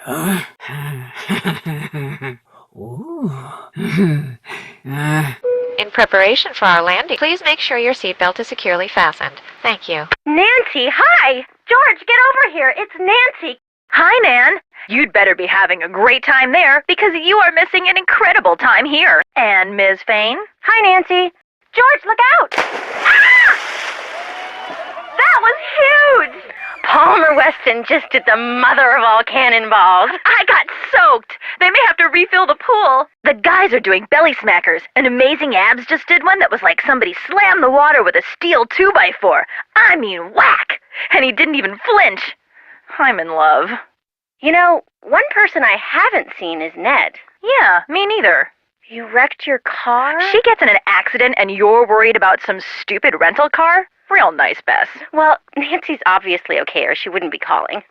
In preparation for our landing, please make sure your seatbelt is securely fastened. Thank you. Nancy, hi! George, get over here. It's Nancy. Hi, Nan. You'd better be having a great time there because you are missing an incredible time here. And Ms. Fain? Hi, Nancy. George, look out! Ah! That was huge! Palmer Weston just did the mother of all cannonballs. I got soaked. They may have to refill the pool. The guys are doing belly smackers, and Amazing Abs just did one that was like somebody slammed the water with a steel 2x4. I mean, whack! And he didn't even flinch. I'm in love. You know, one person I haven't seen is Ned. Yeah, me neither. You wrecked your car? She gets in an accident and you're worried about some stupid rental car? Real nice, Bess. Well, Nancy's obviously okay or she wouldn't be calling.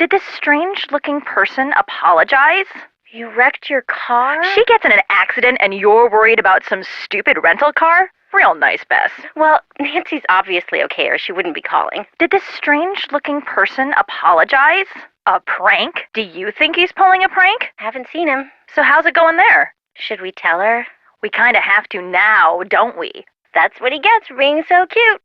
Did this strange-looking person apologize? You wrecked your car? She gets in an accident and you're worried about some stupid rental car? Real nice, Bess. Well, Nancy's obviously okay or she wouldn't be calling. Did this strange-looking person apologize? A prank? Do you think he's pulling a prank? Haven't seen him. So how's it going there? Should we tell her? We kind of have to now, don't we? That's what he gets for being so cute.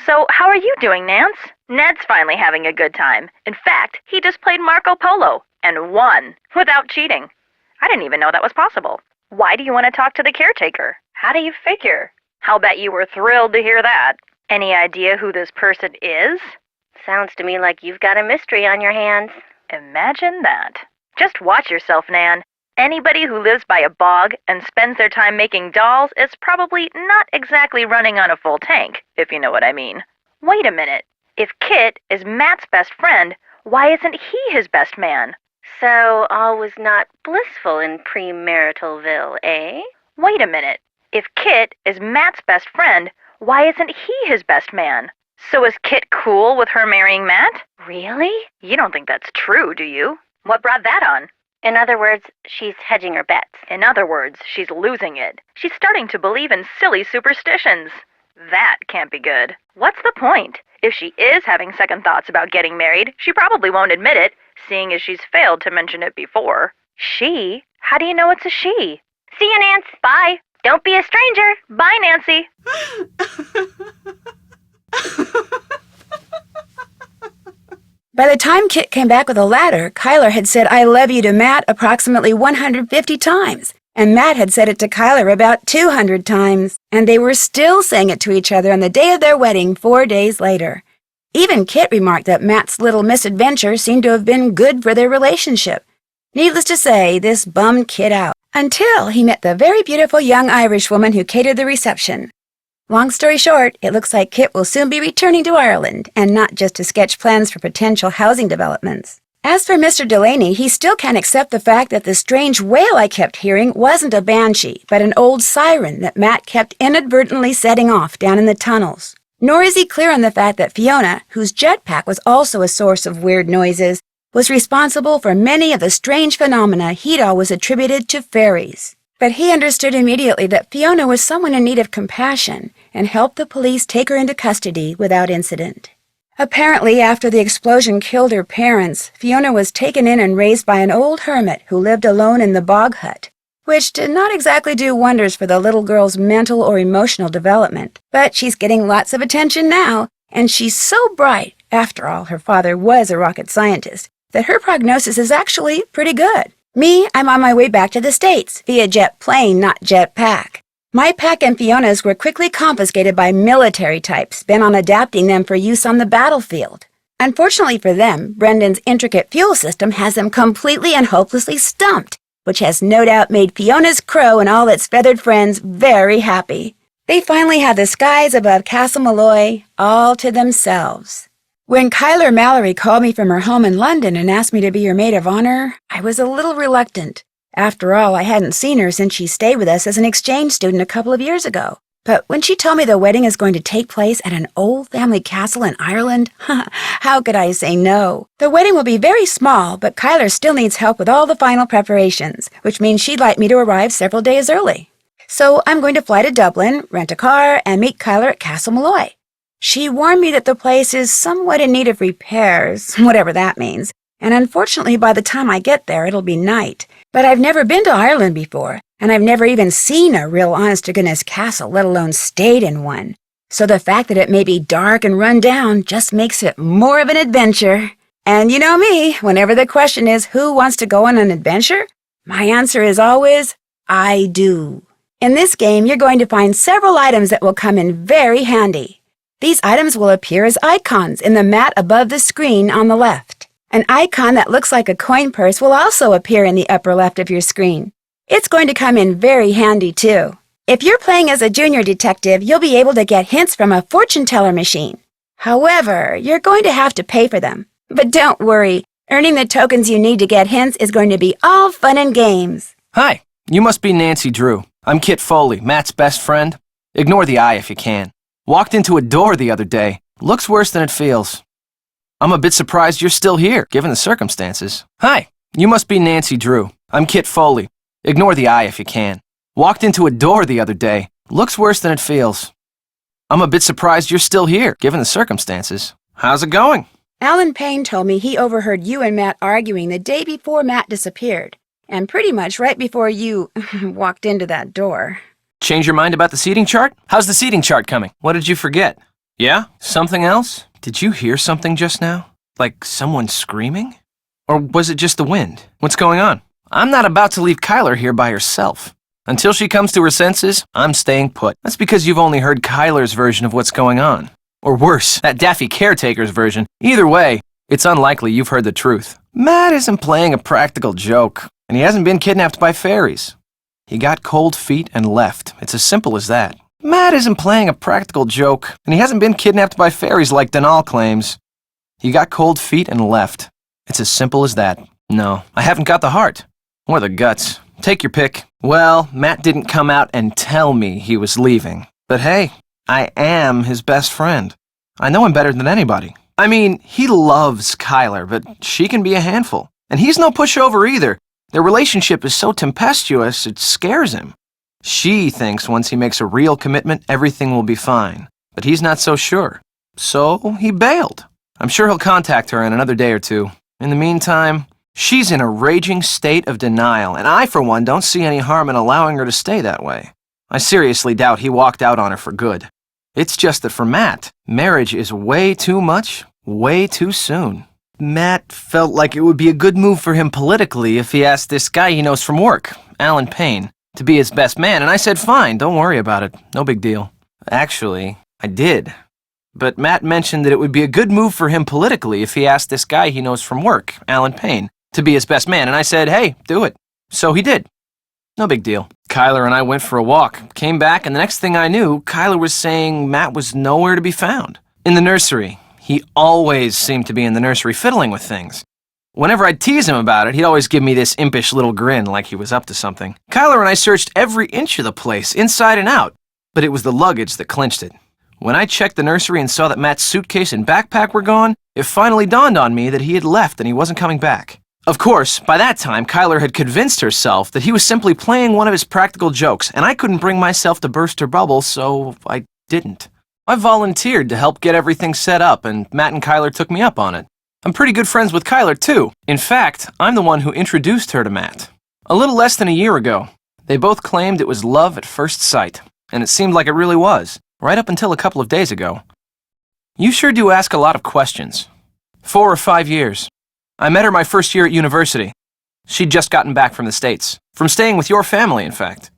So how are you doing, Nance? Ned's finally having a good time. In fact, he just played Marco Polo and won without cheating. I didn't even know that was possible. Why do you want to talk to the caretaker? How do you figure? I'll bet you were thrilled to hear that. Any idea who this person is? Sounds to me like you've got a mystery on your hands. Imagine that. Just watch yourself, Nan. Anybody who lives by a bog and spends their time making dolls is probably not exactly running on a full tank, if you know what I mean. Wait a minute. If Kit is Matt's best friend, why isn't he his best man? So all was not blissful in premaritalville, eh? Wait a minute. If Kit is Matt's best friend, why isn't he his best man? So is Kit cool with her marrying Matt? Really? You don't think that's true, do you? What brought that on? In other words, she's hedging her bets. In other words, she's losing it. She's starting to believe in silly superstitions. That can't be good. What's the point? If she is having second thoughts about getting married, she probably won't admit it, seeing as she's failed to mention it before. She? How do you know it's a she? See you, Nance. Bye. Don't be a stranger. Bye, Nancy. By the time Kit came back with a ladder, Kyler had said I love you to Matt approximately 150 times, and Matt had said it to Kyler about 200 times, and they were still saying it to each other on the day of their wedding 4 days later. Even Kit remarked that Matt's little misadventure seemed to have been good for their relationship. Needless to say, this bummed Kit out, until he met the very beautiful young Irish woman who catered the reception. Long story short, it looks like Kit will soon be returning to Ireland, and not just to sketch plans for potential housing developments. As for Mr. Delaney, he still can't accept the fact that the strange wail I kept hearing wasn't a banshee, but an old siren that Matt kept inadvertently setting off down in the tunnels. Nor is he clear on the fact that Fiona, whose jetpack was also a source of weird noises, was responsible for many of the strange phenomena he'd always attributed to fairies. But he understood immediately that Fiona was someone in need of compassion and helped the police take her into custody without incident. Apparently, after the explosion killed her parents, Fiona was taken in and raised by an old hermit who lived alone in the bog hut, which did not exactly do wonders for the little girl's mental or emotional development. But she's getting lots of attention now, and she's so bright, after all, her father was a rocket scientist, that her prognosis is actually pretty good. Me, I'm on my way back to the States, via jet plane, not jet pack. My pack and Fiona's were quickly confiscated by military types bent on adapting them for use on the battlefield. Unfortunately for them, Brendan's intricate fuel system has them completely and hopelessly stumped, which has no doubt made Fiona's crow and all its feathered friends very happy. They finally have the skies above Castle Malloy all to themselves. When Kyler Mallory called me from her home in London and asked me to be her maid of honor, I was a little reluctant. After all, I hadn't seen her since she stayed with us as an exchange student a couple of years ago. But when she told me the wedding is going to take place at an old family castle in Ireland, how could I say no? The wedding will be very small, but Kyler still needs help with all the final preparations, which means she'd like me to arrive several days early. So I'm going to fly to Dublin, rent a car, and meet Kyler at Castle Malloy. She warned me that the place is somewhat in need of repairs, whatever that means, And unfortunately, by the time I get there, it'll be night. But I've never been to Ireland before, and I've never even seen a real honest-to-goodness castle, let alone stayed in one. So the fact that it may be dark and run down just makes it more of an adventure. And you know me, whenever the question is who wants to go on an adventure, my answer is always, I do. In this game, you're going to find several items that will come in very handy. These items will appear as icons in the mat above the screen on the left. An icon that looks like a coin purse will also appear in the upper left of your screen. It's going to come in very handy, too. If you're playing as a junior detective, you'll be able to get hints from a fortune teller machine. However, you're going to have to pay for them. But don't worry, earning the tokens you need to get hints is going to be all fun and games. Hi, you must be Nancy Drew. I'm Kit Foley, Matt's best friend. Ignore the eye if you can. Walked into a door the other day. Looks worse than it feels. I'm a bit surprised you're still here, given the circumstances. Hi, you must be Nancy Drew. I'm Kit Foley. Ignore the eye if you can. Walked into a door the other day. Looks worse than it feels. I'm a bit surprised you're still here, given the circumstances. How's it going? Alan Payne told me he overheard you and Matt arguing the day before Matt disappeared, and pretty much right before you walked into that door. Change your mind about the seating chart? How's the seating chart coming? What did you forget? Yeah? Something else? Did you hear something just now? Like someone screaming? Or was it just the wind? What's going on? I'm not about to leave Kyler here by herself. Until she comes to her senses, I'm staying put. That's because you've only heard Kyler's version of what's going on. Or worse, that daffy caretaker's version. Either way, it's unlikely you've heard the truth. Matt isn't playing a practical joke, and he hasn't been kidnapped by fairies. He got cold feet and left. It's as simple as that. Matt isn't playing a practical joke, and he hasn't been kidnapped by fairies like Denal claims. He got cold feet and left. It's as simple as that. No, I haven't got the heart. Or the guts. Take your pick. Well, Matt didn't come out and tell me he was leaving. But hey, I am his best friend. I know him better than anybody. I mean, he loves Kyler, but she can be a handful. And he's no pushover either. Their relationship is so tempestuous, it scares him. She thinks once he makes a real commitment, everything will be fine. But he's not so sure. So he bailed. I'm sure he'll contact her in another day or two. In the meantime, she's in a raging state of denial, and I, for one, don't see any harm in allowing her to stay that way. I seriously doubt he walked out on her for good. It's just that for Matt, marriage is way too much, way too soon. Matt felt like it would be a good move for him politically if he asked this guy he knows from work, Alan Payne, to be his best man, and I said fine, don't worry about it, no big deal. Actually, I did. But Matt mentioned that it would be a good move for him politically if he asked this guy he knows from work, Alan Payne, to be his best man, and I said, hey, do it. So he did. No big deal. Kyler and I went for a walk, came back, and the next thing I knew, Kyler was saying Matt was nowhere to be found. In the nursery. He always seemed to be in the nursery fiddling with things. Whenever I'd tease him about it, he'd always give me this impish little grin like he was up to something. Kyler and I searched every inch of the place, inside and out, but it was the luggage that clinched it. When I checked the nursery and saw that Matt's suitcase and backpack were gone, it finally dawned on me that he had left and he wasn't coming back. Of course, by that time, Kyler had convinced herself that he was simply playing one of his practical jokes, and I couldn't bring myself to burst her bubble, so I didn't. I volunteered to help get everything set up, and Matt and Kyler took me up on it. I'm pretty good friends with Kyler, too. In fact, I'm the one who introduced her to Matt. A little less than a year ago. They both claimed it was love at first sight, and it seemed like it really was, right up until a couple of days ago. You sure do ask a lot of questions. 4 or 5 years. I met her my first year at university. She'd just gotten back from the States. From staying with your family, in fact.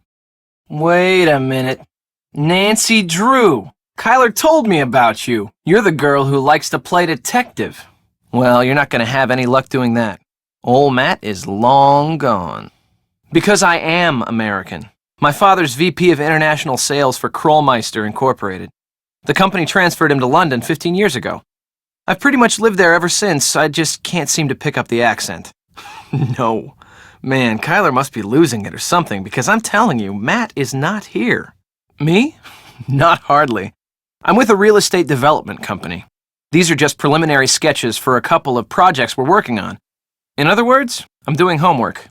Wait a minute. Nancy Drew. Kyler told me about you. You're the girl who likes to play detective. Well, you're not going to have any luck doing that. Old Matt is long gone. Because I am American. My father's VP of International Sales for Krollmeister Incorporated. The company transferred him to London 15 years ago. I've pretty much lived there ever since, I just can't seem to pick up the accent. No. Man, Kyler must be losing it or something, because I'm telling you, Matt is not here. Me? Not hardly. I'm with a real estate development company. These are just preliminary sketches for a couple of projects we're working on. In other words, I'm doing homework.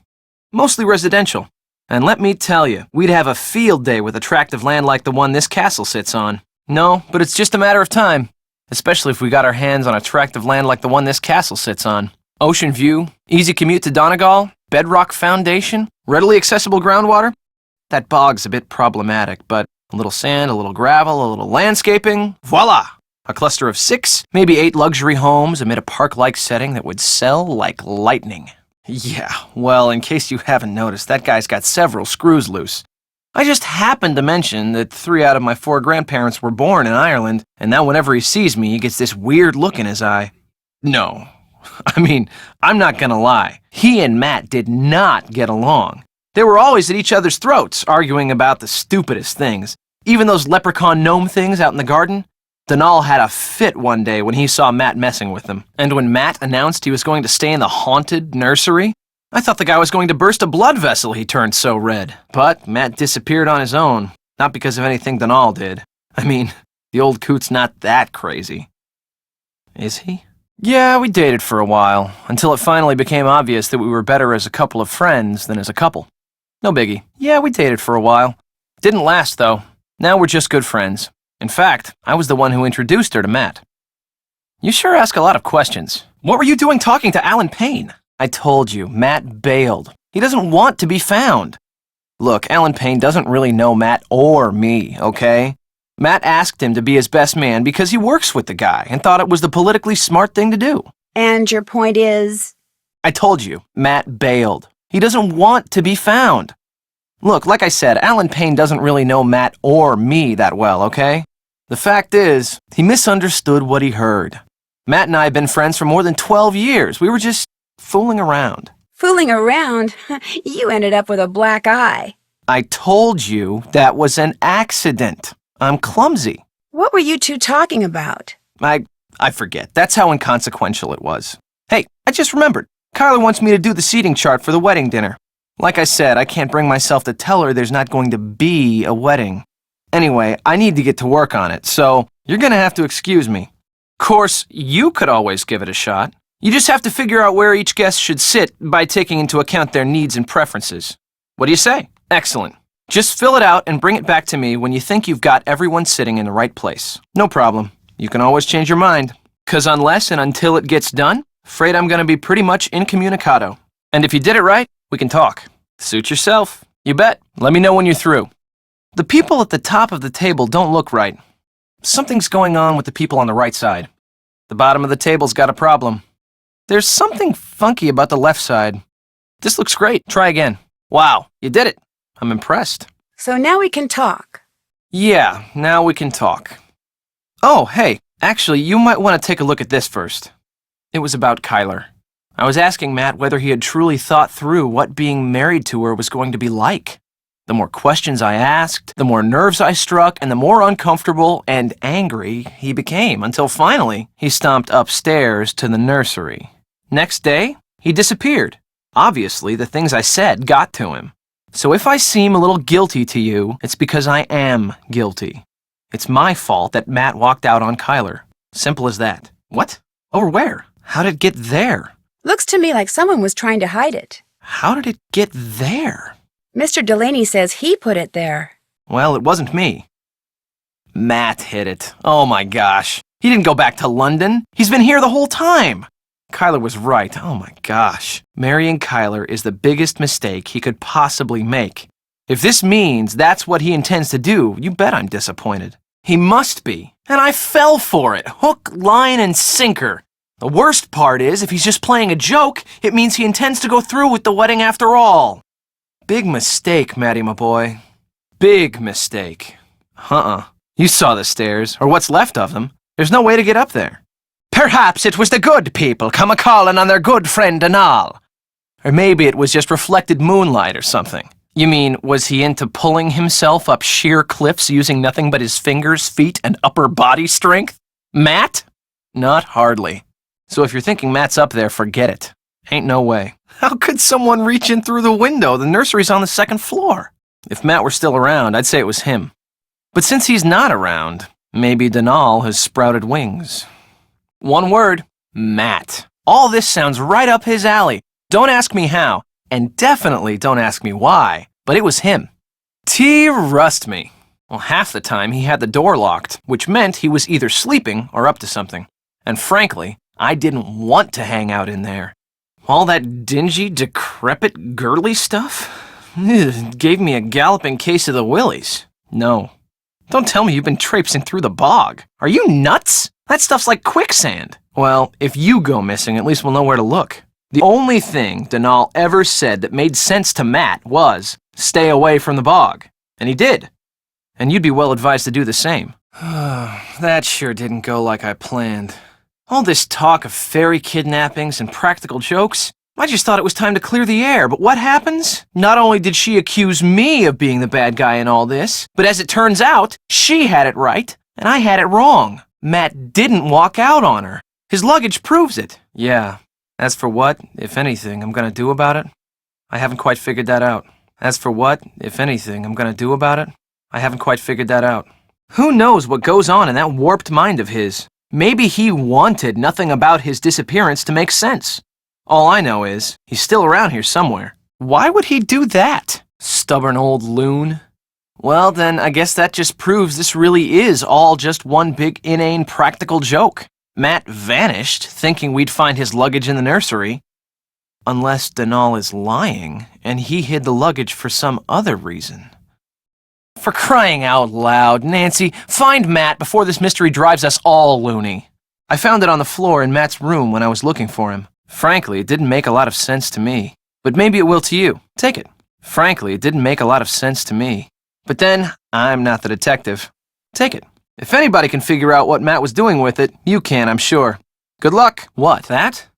Mostly residential. And let me tell you, we'd have a field day with attractive land like the one this castle sits on. No, but it's just a matter of time. Especially if we got our hands on attractive land like the one this castle sits on. Ocean view, easy commute to Donegal, bedrock foundation, readily accessible groundwater. That bog's a bit problematic, but a little sand, a little gravel, a little landscaping, voila! A cluster of 6, maybe 8 luxury homes amid a park-like setting that would sell like lightning. Yeah, well, in case you haven't noticed, that guy's got several screws loose. I just happened to mention that 3 out of my 4 grandparents were born in Ireland, and now whenever he sees me, he gets this weird look in his eye. No. I mean, I'm not gonna lie. He and Matt did not get along. They were always at each other's throats, arguing about the stupidest things. Even those leprechaun gnome things out in the garden. Donal had a fit one day when he saw Matt messing with them. And when Matt announced he was going to stay in the haunted nursery, I thought the guy was going to burst a blood vessel, he turned so red. But Matt disappeared on his own, not because of anything Donal did. I mean, the old coot's not that crazy. Is he? Yeah, we dated for a while, until it finally became obvious that we were better as a couple of friends than as a couple. No biggie. Yeah, we dated for a while. Didn't last, though. Now we're just good friends. In fact, I was the one who introduced her to Matt. You sure ask a lot of questions. What were you doing talking to Alan Payne? I told you, Matt bailed. He doesn't want to be found. Look, Alan Payne doesn't really know Matt or me, okay? Matt asked him to be his best man because he works with the guy and thought it was the politically smart thing to do. And your point is? I told you, Matt bailed. He doesn't want to be found. Look, like I said, Alan Payne doesn't really know Matt or me that well, okay? The fact is, he misunderstood what he heard. Matt and I have been friends for more than 12 years. We were just fooling around. Fooling around? You ended up with a black eye. I told you that was an accident. I'm clumsy. What were you two talking about? I forget. That's how inconsequential it was. Hey, I just remembered. Kyler wants me to do the seating chart for the wedding dinner. Like I said, I can't bring myself to tell her there's not going to be a wedding. Anyway, I need to get to work on it, so you're gonna have to excuse me. Of course, you could always give it a shot. You just have to figure out where each guest should sit by taking into account their needs and preferences. What do you say? Excellent. Just fill it out and bring it back to me when you think you've got everyone sitting in the right place. No problem. You can always change your mind. 'Cause unless and until it gets done, afraid I'm gonna be pretty much incommunicado. And if you did it right, we can talk. Suit yourself. You bet. Let me know when you're through. The people at the top of the table don't look right. Something's going on with the people on the right side. The bottom of the table's got a problem. There's something funky about the left side. This looks great. Try again. Wow, you did it. I'm impressed. So now we can talk. Yeah, now we can talk. Oh, hey, actually, you might want to take a look at this first. It was about Kyler. I was asking Matt whether he had truly thought through what being married to her was going to be like. The more questions I asked, the more nerves I struck, and the more uncomfortable and angry he became, until finally he stomped upstairs to the nursery. Next day, he disappeared. Obviously, the things I said got to him. So if I seem a little guilty to you, it's because I am guilty. It's my fault that Matt walked out on Kyler. Simple as that. What? Over where? How did it get there? Looks to me like someone was trying to hide it. How did it get there? Mr. Delaney says he put it there. Well, it wasn't me. Matt hid it. Oh my gosh. He didn't go back to London. He's been here the whole time. Kyler was right. Oh my gosh. Marrying Kyler is the biggest mistake he could possibly make. If this means that's what he intends to do, you bet I'm disappointed. He must be. And I fell for it. Hook, line, and sinker. The worst part is, if he's just playing a joke, it means he intends to go through with the wedding after all. Big mistake, Matty, my boy. Big mistake. You saw the stairs, or what's left of them. There's no way to get up there. Perhaps it was the good people come a-calling on their good friend Donal. Or maybe it was just reflected moonlight or something. You mean, was he into pulling himself up sheer cliffs using nothing but his fingers, feet, and upper body strength? Matt? Not hardly. So if you're thinking Matt's up there, forget it. Ain't no way. How could someone reach in through the window? The nursery's on the 2nd floor. If Matt were still around, I'd say it was him. But since he's not around, maybe Donal has sprouted wings. One word, Matt. All this sounds right up his alley. Don't ask me how, and definitely don't ask me why, but it was him. Trust me. Well, half the time he had the door locked, which meant he was either sleeping or up to something. And frankly, I didn't want to hang out in there. All that dingy, decrepit, girly stuff? Ugh, gave me a galloping case of the willies. No. Don't tell me you've been traipsing through the bog. Are you nuts? That stuff's like quicksand. Well, if you go missing, at least we'll know where to look. The only thing Denal ever said that made sense to Matt was, stay away from the bog. And he did. And you'd be well advised to do the same. That sure didn't go like I planned. All this talk of fairy kidnappings and practical jokes, I just thought it was time to clear the air, but what happens? Not only did she accuse me of being the bad guy in all this, but as it turns out, she had it right, and I had it wrong. Matt didn't walk out on her. His luggage proves it. Yeah. As for what, if anything, I'm gonna do about it, I haven't quite figured that out. As for what, if anything, I'm gonna do about it, I haven't quite figured that out. Who knows what goes on in that warped mind of his? Maybe he wanted nothing about his disappearance to make sense. All I know is, he's still around here somewhere. Why would he do that? Stubborn old loon. Well, then, I guess that just proves this really is all just one big inane practical joke. Matt vanished, thinking we'd find his luggage in the nursery. Unless Denal is lying, and he hid the luggage for some other reason. For crying out loud, Nancy, find Matt before this mystery drives us all loony. I found it on the floor in Matt's room when I was looking for him. Frankly, it didn't make a lot of sense to me. But maybe it will to you. Take it. Frankly, it didn't make a lot of sense to me. But then, I'm not the detective. Take it. If anybody can figure out what Matt was doing with it, you can, I'm sure. Good luck. What, that?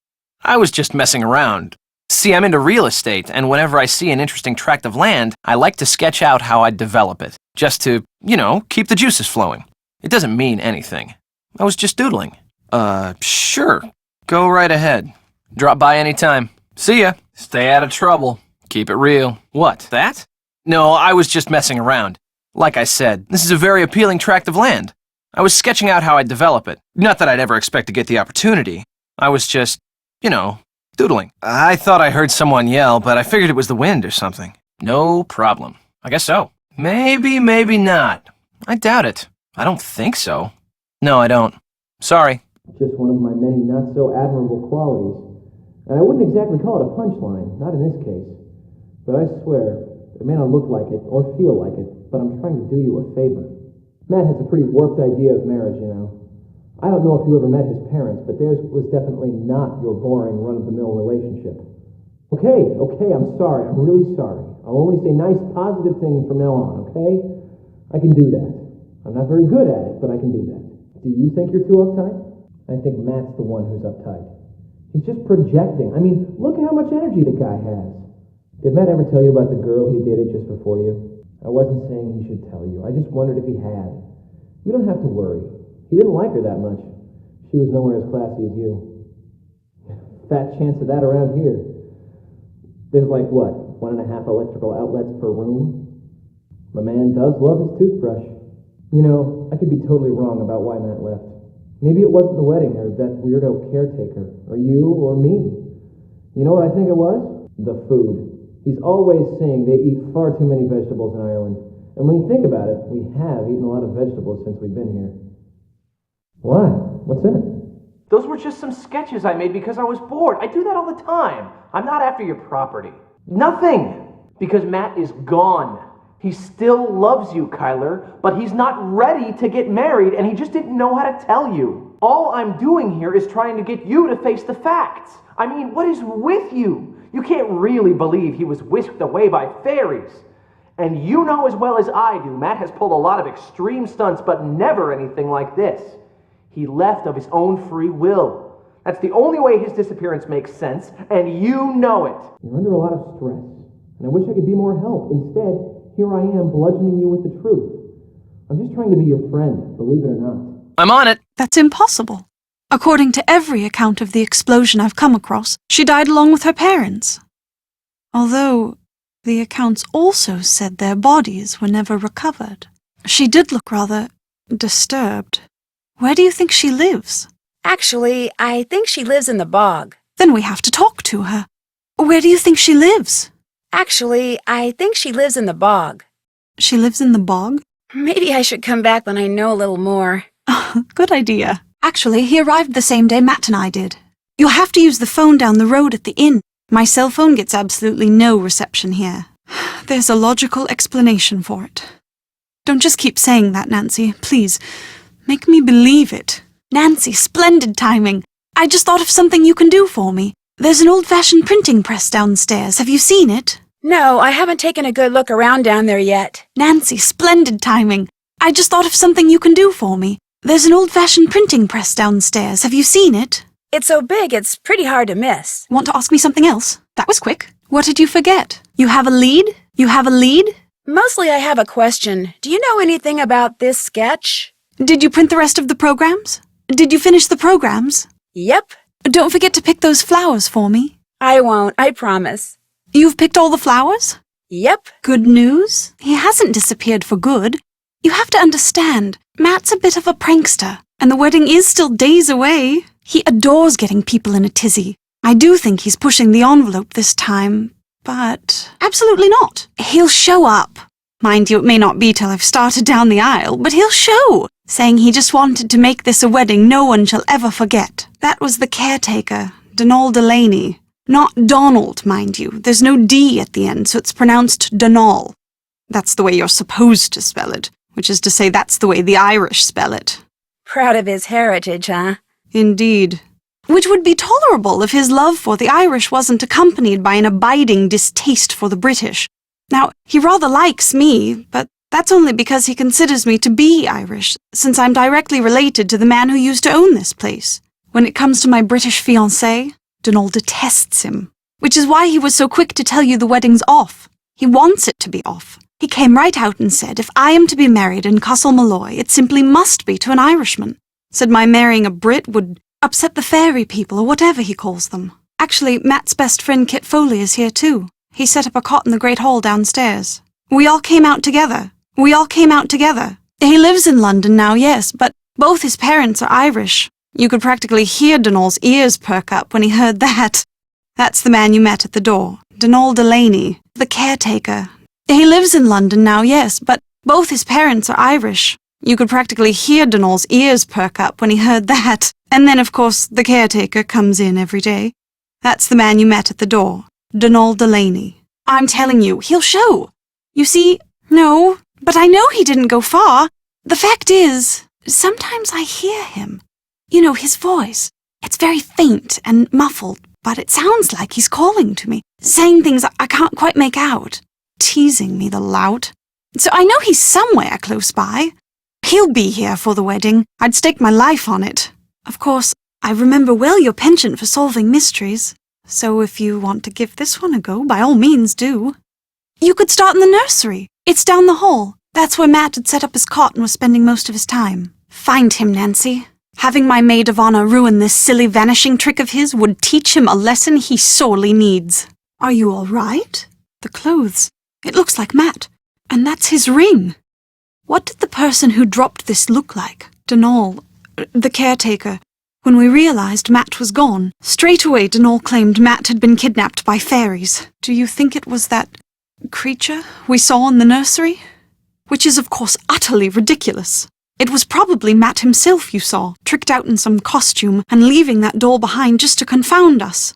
I was just messing around. See, I'm into real estate, and whenever I see an interesting tract of land, I like to sketch out how I'd develop it. Just to, keep the juices flowing. It doesn't mean anything. I was just doodling. Sure. Go right ahead. Drop by anytime. See ya. Stay out of trouble. Keep it real. What, that? No, I was just messing around. Like I said, this is a very appealing tract of land. I was sketching out how I'd develop it. Not that I'd ever expect to get the opportunity. I was just, doodling. I thought I heard someone yell, but I figured it was the wind or something. No problem. I guess so. Maybe, maybe not. I doubt it. I don't think so. No, I don't. Sorry. Just one of my many not-so-admirable qualities. And I wouldn't exactly call it a punchline, not in this case. But I swear, it may not look like it, or feel like it, but I'm trying to do you a favor. Matt has a pretty warped idea of marriage, I don't know if you ever met his parents, but theirs was definitely not your boring, run-of-the-mill relationship. Okay, I'm sorry. I'm really sorry. I'll only say nice, positive things from now on, okay? I can do that. I'm not very good at it, but I can do that. Do you think you're too uptight? I think Matt's the one who's uptight. He's just projecting. I mean, look at how much energy the guy has. Did Matt ever tell you about the girl he dated just before you? I wasn't saying he should tell you. I just wondered if he had. You don't have to worry. He didn't like her that much. She was nowhere as classy as you. Fat chance of that around here. There's like, 1.5 electrical outlets per room? My man does love his toothbrush. I could be totally wrong about why Matt left. Maybe it wasn't the wedding or that weirdo caretaker, or you or me. You know what I think it was? The food. He's always saying they eat far too many vegetables in Ireland. And when you think about it, we have eaten a lot of vegetables since we've been here. Why? What's in it? Those were just some sketches I made because I was bored. I do that all the time. I'm not after your property. Nothing! Because Matt is gone. He still loves you, Kyler, but he's not ready to get married, and he just didn't know how to tell you. All I'm doing here is trying to get you to face the facts. I mean, what is with you? You can't really believe he was whisked away by fairies. And you know as well as I do, Matt has pulled a lot of extreme stunts, but never anything like this. He left of his own free will. That's the only way his disappearance makes sense, and you know it. You're under a lot of stress, and I wish I could be more help. Instead, here I am bludgeoning you with the truth. I'm just trying to be your friend, believe it or not. I'm on it. That's impossible. According to every account of the explosion I've come across, she died along with her parents. Although the accounts also said their bodies were never recovered. She did look rather disturbed. Where do you think she lives? Actually, I think she lives in the bog. Then we have to talk to her. Where do you think she lives? Actually, I think she lives in the bog. She lives in the bog? Maybe I should come back when I know a little more. Good idea. Actually, he arrived the same day Matt and I did. You'll have to use the phone down the road at the inn. My cell phone gets absolutely no reception here. There's a logical explanation for it. Don't just keep saying that, Nancy. Please, make me believe it. Nancy, splendid timing. I just thought of something you can do for me. There's an old-fashioned printing press downstairs. Have you seen it? No, I haven't taken a good look around down there yet. Nancy, splendid timing. I just thought of something you can do for me. There's an old-fashioned printing press downstairs. Have you seen it? It's so big, it's pretty hard to miss. Want to ask me something else? That was quick. What did you forget? You have a lead? You have a lead? Mostly I have a question. Do you know anything about this sketch? Did you print the rest of the programs? Did you finish the programs? Yep. Don't forget to pick those flowers for me. I won't, I promise. You've picked all the flowers? Yep. Good news? He hasn't disappeared for good. You have to understand, Matt's a bit of a prankster, and the wedding is still days away. He adores getting people in a tizzy. I do think he's pushing the envelope this time, but absolutely not. He'll show up. Mind you, it may not be till I've started down the aisle, but he'll show, saying he just wanted to make this a wedding no one shall ever forget. That was the caretaker, Donald Delaney. Not Donald, mind you. There's no D at the end, so it's pronounced Donal. That's the way you're supposed to spell it, which is to say that's the way the Irish spell it. Proud of his heritage, huh? Indeed. Which would be tolerable if his love for the Irish wasn't accompanied by an abiding distaste for the British. Now, he rather likes me, but that's only because he considers me to be Irish, since I'm directly related to the man who used to own this place. When it comes to my British fiancé, Donald detests him, which is why he was so quick to tell you the wedding's off. He wants it to be off. He came right out and said, if I am to be married in Castle Malloy, it simply must be to an Irishman. Said my marrying a Brit would upset the fairy people, or whatever he calls them. Actually, Matt's best friend Kit Foley is here too. He set up a cot in the Great Hall downstairs. We all came out together. He lives in London now, yes, but both his parents are Irish. You could practically hear Donal's ears perk up when he heard that. That's the man you met at the door, Donald Delaney, the caretaker. He lives in London now, yes, but both his parents are Irish. You could practically hear Donal's ears perk up when he heard that. And then, of course, the caretaker comes in every day. That's the man you met at the door, Donald Delaney. I'm telling you, he'll show. You see, no, but I know he didn't go far. The fact is, sometimes I hear him. You know, his voice. It's very faint and muffled, but it sounds like he's calling to me, saying things I can't quite make out, teasing me, the lout. So I know he's somewhere close by. He'll be here for the wedding. I'd stake my life on it. Of course, I remember well your penchant for solving mysteries, so if you want to give this one a go, by all means do. You could start in the nursery. It's down the hall. That's where Matt had set up his cot and was spending most of his time. Find him, Nancy. Having my maid of honor ruin this silly vanishing trick of his would teach him a lesson he sorely needs. Are you all right? The clothes. It looks like Matt. And that's his ring. What did the person who dropped this look like? Donal, the caretaker. When we realized Matt was gone, straight away Donal claimed Matt had been kidnapped by fairies. Do you think it was that creature we saw in the nursery? Which is, of course, utterly ridiculous. It was probably Matt himself you saw, tricked out in some costume and leaving that doll behind just to confound us.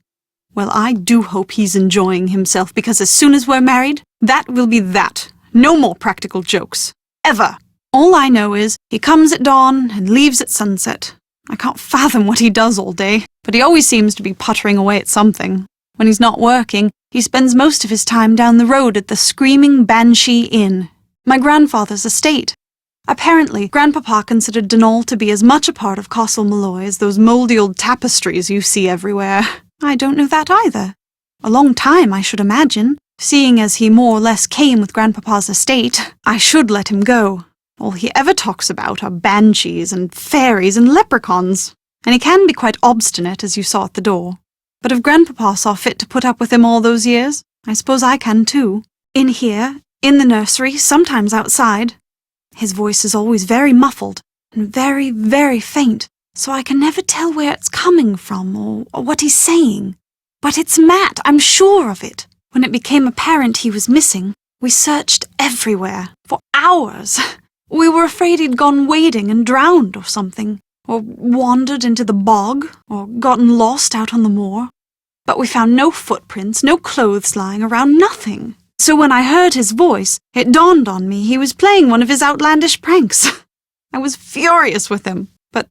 Well, I do hope he's enjoying himself, because as soon as we're married, that will be that. No more practical jokes. Ever. All I know is he comes at dawn and leaves at sunset. I can't fathom what he does all day, but he always seems to be puttering away at something. When he's not working, he spends most of his time down the road at the Screaming Banshee Inn, my grandfather's estate. Apparently, Grandpapa considered Donal to be as much a part of Castle Malloy as those mouldy old tapestries you see everywhere. I don't know that either. A long time, I should imagine. Seeing as he more or less came with Grandpapa's estate, I should let him go. All he ever talks about are banshees and fairies and leprechauns, and he can be quite obstinate, as you saw at the door. But if Grandpapa saw fit to put up with him all those years, I suppose I can too. In here, in the nursery, sometimes outside. His voice is always very muffled and very, very faint, so I can never tell where it's coming from or what he's saying. But it's Matt, I'm sure of it. When it became apparent he was missing, we searched everywhere, for hours. We were afraid he'd gone wading and drowned or something, or wandered into the bog, or gotten lost out on the moor. But we found no footprints, no clothes lying around, nothing. So when I heard his voice, it dawned on me he was playing one of his outlandish pranks. I was furious with him, but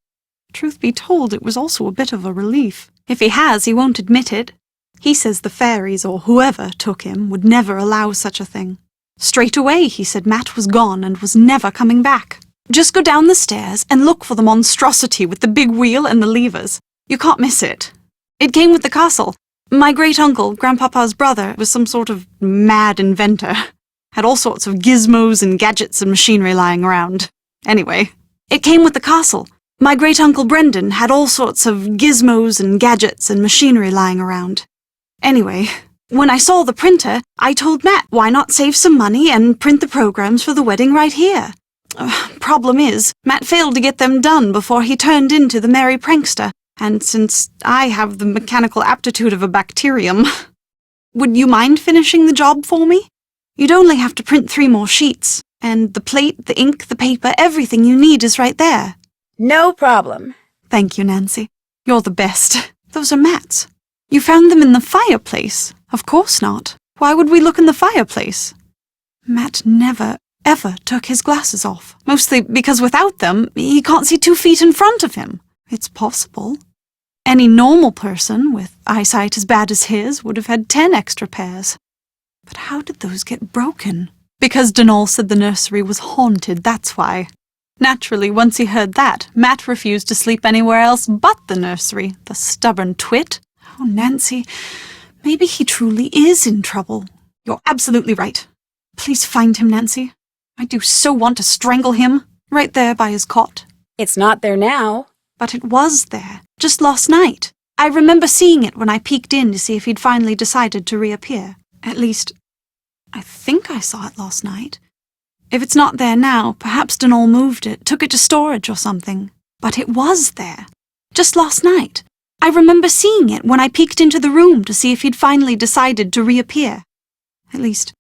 truth be told, it was also a bit of a relief. If he has, he won't admit it. He says the fairies, or whoever took him, would never allow such a thing. Straight away, he said Matt was gone and was never coming back. Just go down the stairs and look for the monstrosity with the big wheel and the levers. You can't miss it. It came with the castle. My great-uncle, Grandpapa's brother, was some sort of mad inventor. Had all sorts of gizmos and gadgets and machinery lying around. Anyway, it came with the castle. My great-uncle Brendan had all sorts of gizmos and gadgets and machinery lying around. Anyway, when I saw the printer, I told Matt why not save some money and print the programs for the wedding right here. Problem is, Matt failed to get them done before he turned into the merry prankster, and since I have the mechanical aptitude of a bacterium, would you mind finishing the job for me? You'd only have to print 3 more sheets, and the plate, the ink, the paper, everything you need is right there. No problem. Thank you, Nancy. You're the best. Those are Matt's. You found them in the fireplace? Of course not. Why would we look in the fireplace? Matt never, ever took his glasses off. Mostly because without them, he can't see 2 feet in front of him. It's possible. Any normal person with eyesight as bad as his would have had 10 extra pairs. But how did those get broken? Because Donal said the nursery was haunted, that's why. Naturally, once he heard that, Matt refused to sleep anywhere else but the nursery, the stubborn twit. Oh, Nancy, maybe he truly is in trouble. You're absolutely right. Please find him, Nancy. I do so want to strangle him, right there by his cot. It's not there now. But it was there, just last night. I remember seeing it when I peeked in to see if he'd finally decided to reappear. At least, I think I saw it last night. If it's not there now, perhaps Donal moved it, took it to storage or something. But it was there, just last night. I remember seeing it when I peeked into the room to see if he'd finally decided to reappear. At least,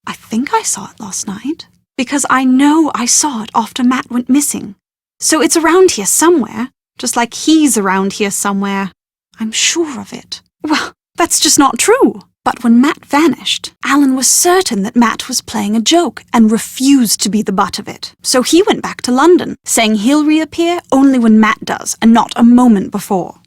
I think I saw it last night, because I know I saw it after Matt went missing. So it's around here somewhere, just like he's around here somewhere. I'm sure of it. Well, that's just not true. But when Matt vanished, Alan was certain that Matt was playing a joke and refused to be the butt of it. So he went back to London, saying he'll reappear only when Matt does and not a moment before.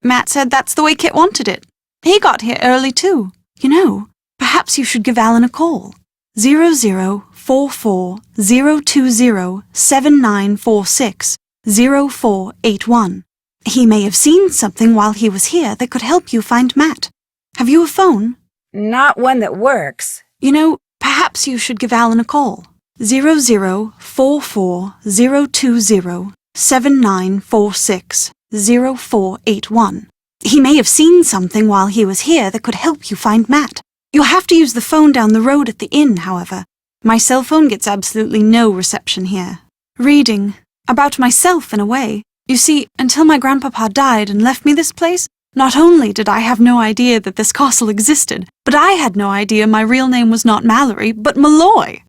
Matt said that's the way Kit wanted it. He got here early too. You know, perhaps you should give Alan a call. 0044-020-7946 0481. He may have seen something while he was here that could help you find Matt. Have you a phone? Not one that works. You know, perhaps you should give Alan a call. 0044-020-7946 0481. He may have seen something while he was here that could help you find Matt. You'll have to use the phone down the road at the inn, however. My cell phone gets absolutely no reception here. Reading. About myself, in a way. You see, until my grandpapa died and left me this place, not only did I have no idea that this castle existed, but I had no idea my real name was not Mallory, but Malloy.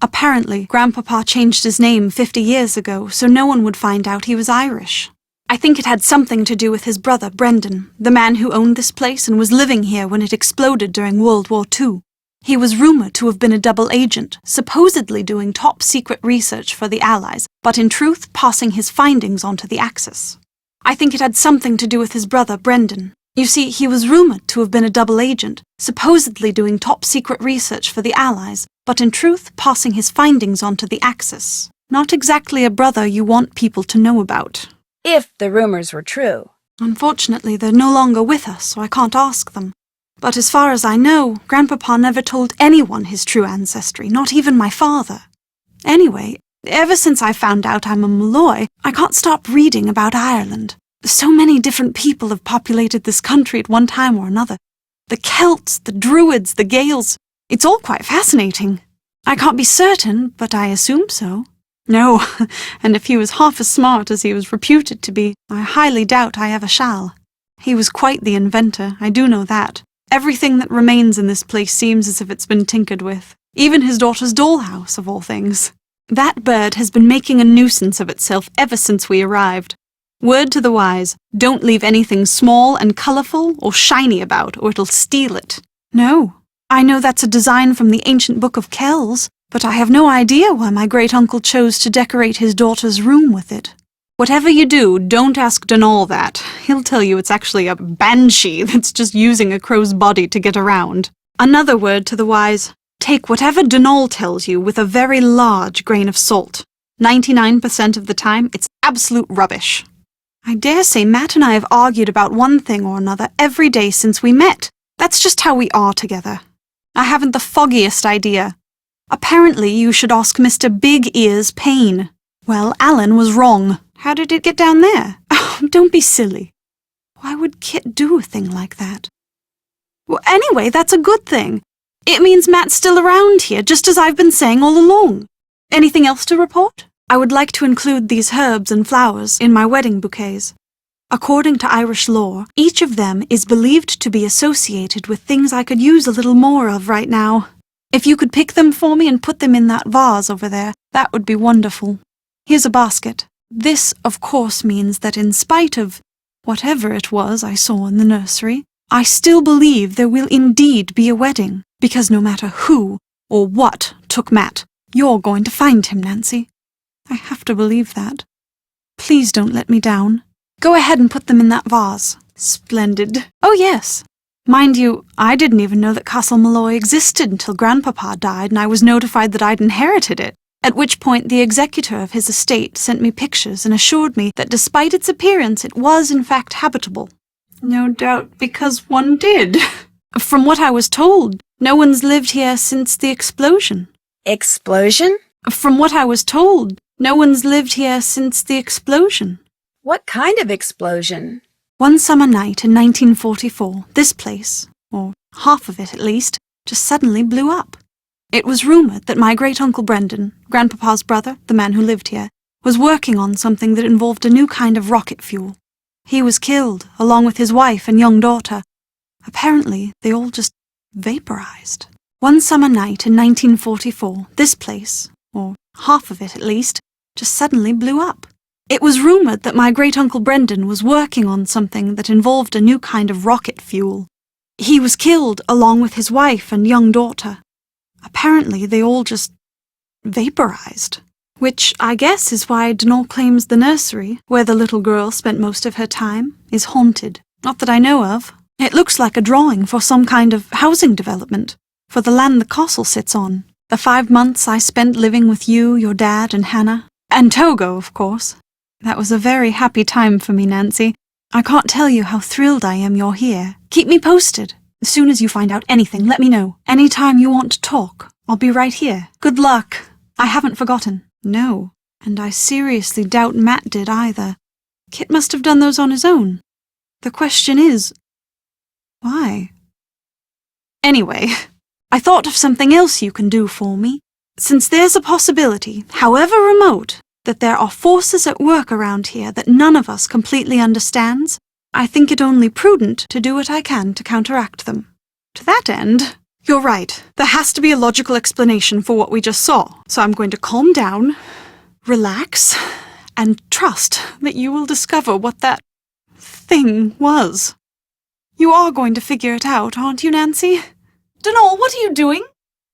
Apparently, Grandpapa changed his name 50 years ago so no one would find out he was Irish. I think it had something to do with his brother, Brendan, the man who owned this place and was living here when it exploded during World War II. He was rumored to have been a double agent, supposedly doing top-secret research for the Allies, but in truth passing his findings on to the Axis. I think it had something to do with his brother, Brendan. You see, he was rumored to have been a double agent, supposedly doing top-secret research for the Allies, but in truth passing his findings on to the Axis. Not exactly a brother you want people to know about. If the rumors were true. Unfortunately, they're no longer with us, so I can't ask them. But as far as I know, Grandpapa never told anyone his true ancestry, not even my father. Anyway, ever since I found out I'm a Malloy, I can't stop reading about Ireland. So many different people have populated this country at one time or another. The Celts, the Druids, the Gaels. It's all quite fascinating. I can't be certain, but I assume so. No, and if he was half as smart as he was reputed to be, I highly doubt I ever shall. He was quite the inventor, I do know that. Everything that remains in this place seems as if it's been tinkered with. Even his daughter's dollhouse, of all things. That bird has been making a nuisance of itself ever since we arrived. Word to the wise, don't leave anything small and colourful or shiny about, or it'll steal it. No, I know that's a design from the ancient book of Kells, but I have no idea why my great-uncle chose to decorate his daughter's room with it. Whatever you do, don't ask Donal that. He'll tell you it's actually a banshee that's just using a crow's body to get around. Another word to the wise, take whatever Donal tells you with a very large grain of salt. 99% of the time, it's absolute rubbish. I dare say Matt and I have argued about one thing or another every day since we met. That's just how we are together. I haven't the foggiest idea. Apparently, you should ask Mr. Big Ears Payne. Well, Alan was wrong. How did it get down there? Oh, don't be silly. Why would Kit do a thing like that? Well, anyway, that's a good thing. It means Matt's still around here, just as I've been saying all along. Anything else to report? I would like to include these herbs and flowers in my wedding bouquets. According to Irish lore, each of them is believed to be associated with things I could use a little more of right now. If you could pick them for me and put them in that vase over there, that would be wonderful. Here's a basket. This, of course, means that in spite of whatever it was I saw in the nursery, I still believe there will indeed be a wedding, because no matter who or what took Matt, you're going to find him, Nancy. I have to believe that. Please don't let me down. Go ahead and put them in that vase. Splendid. Oh, yes. Mind you, I didn't even know that Castle Malloy existed until Grandpapa died and I was notified that I'd inherited it, at which point the executor of his estate sent me pictures and assured me that despite its appearance it was in fact habitable. No doubt because one did. From what I was told, no one's lived here since the explosion. Explosion? From what I was told, no one's lived here since the explosion. What kind of explosion? One summer night in 1944, this place, or half of it at least, just suddenly blew up. It was rumoured that my great-uncle Brendan, Grandpapa's brother, the man who lived here, was working on something that involved a new kind of rocket fuel. He was killed, along with his wife and young daughter. Apparently, they all just vaporized. One summer night in 1944, this place, or half of it at least, just suddenly blew up. It was rumoured that my great-uncle Brendan was working on something that involved a new kind of rocket fuel. He was killed along with his wife and young daughter. Apparently, they all just vaporized. Which, I guess, is why Donal claims the nursery, where the little girl spent most of her time, is haunted. Not that I know of. It looks like a drawing for some kind of housing development, for the land the castle sits on. The 5 months I spent living with you, your dad, and Hannah. And Togo, of course. That was a very happy time for me, Nancy. I can't tell you how thrilled I am you're here. Keep me posted. As soon as you find out anything, let me know. Any time you want to talk, I'll be right here. Good luck. I haven't forgotten. No. And I seriously doubt Matt did either. Kit must have done those on his own. The question is, why? Anyway, I thought of something else you can do for me. Since there's a possibility, however remote, that there are forces at work around here that none of us completely understands, I think it only prudent to do what I can to counteract them. To that end, you're right. There has to be a logical explanation for what we just saw, so I'm going to calm down, relax, and trust that you will discover what that thing was. You are going to figure it out, aren't you, Nancy? Donal, what are you doing?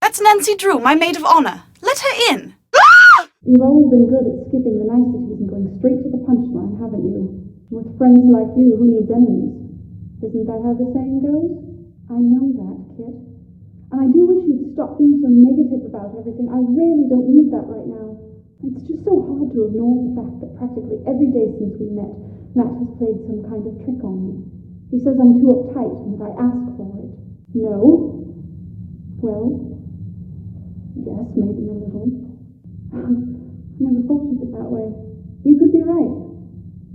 That's Nancy Drew, my maid of honor. Let her in. Ah! You've always been good at skipping the niceties and going straight to the punchline, haven't you? With friends like you, who needs enemies? Isn't that how the saying goes? I know that, Kit. And I do wish you'd stop being so negative about everything. I really don't need that right now. It's just so hard to ignore the fact that practically every day since we met, Matt has played some kind of trick on me. He says I'm too uptight and that I ask for it. No? Well, yes, maybe a little. Never thought of it that way. You could be right.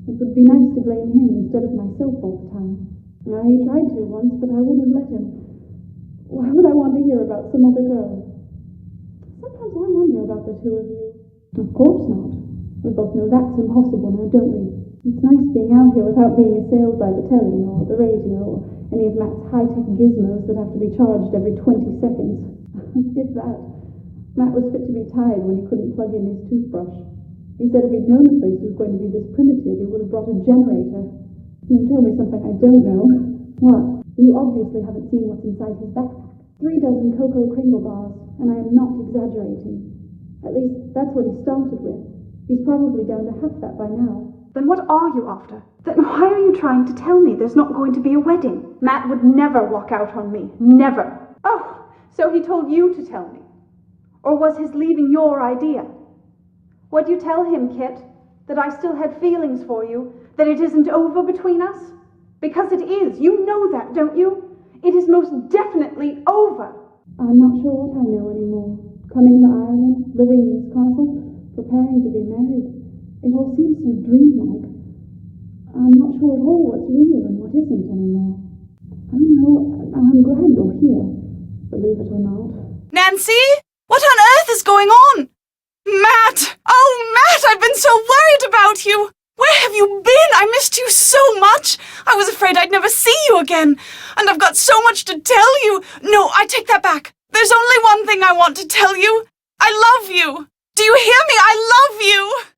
It would be nice to blame him instead of myself all the time. Now, he tried to once, but I wouldn't let him. Why would I want to hear about some other girl? Sometimes I wonder about the two of you. Of course not. We both know that's impossible now, don't we? It's nice being out here without being assailed by the telly or the radio or any of Matt's high-tech gizmos that have to be charged every 20 seconds. If that. Matt was fit to be tied when he couldn't plug in his toothbrush. He said if he'd known the place was going to be this primitive, he would have brought a generator. You told me something I don't know. What? You obviously haven't seen what's inside his backpack. 3 dozen cocoa Kringle bars, and I am not exaggerating. At least, that's what he started with. He's probably down to half that by now. Then what are you after? Then why are you trying to tell me there's not going to be a wedding? Matt would never walk out on me. Never. Oh, so he told you to tell me. Or was his leaving your idea? What'd you tell him, Kit? That I still had feelings for you? That it isn't over between us? Because it is. You know that, don't you? It is most definitely over. I'm not sure what I know anymore. Coming to Ireland, living in this castle, preparing to be married. It all seems so dreamlike. I'm not sure at all what's real and what isn't anymore. I don't know. I'm glad you're here, believe it or not. Nancy? What on earth is going on? Matt! Oh, Matt, I've been so worried about you! Where have you been? I missed you so much! I was afraid I'd never see you again. And I've got so much to tell you. No, I take that back. There's only one thing I want to tell you. I love you. Do you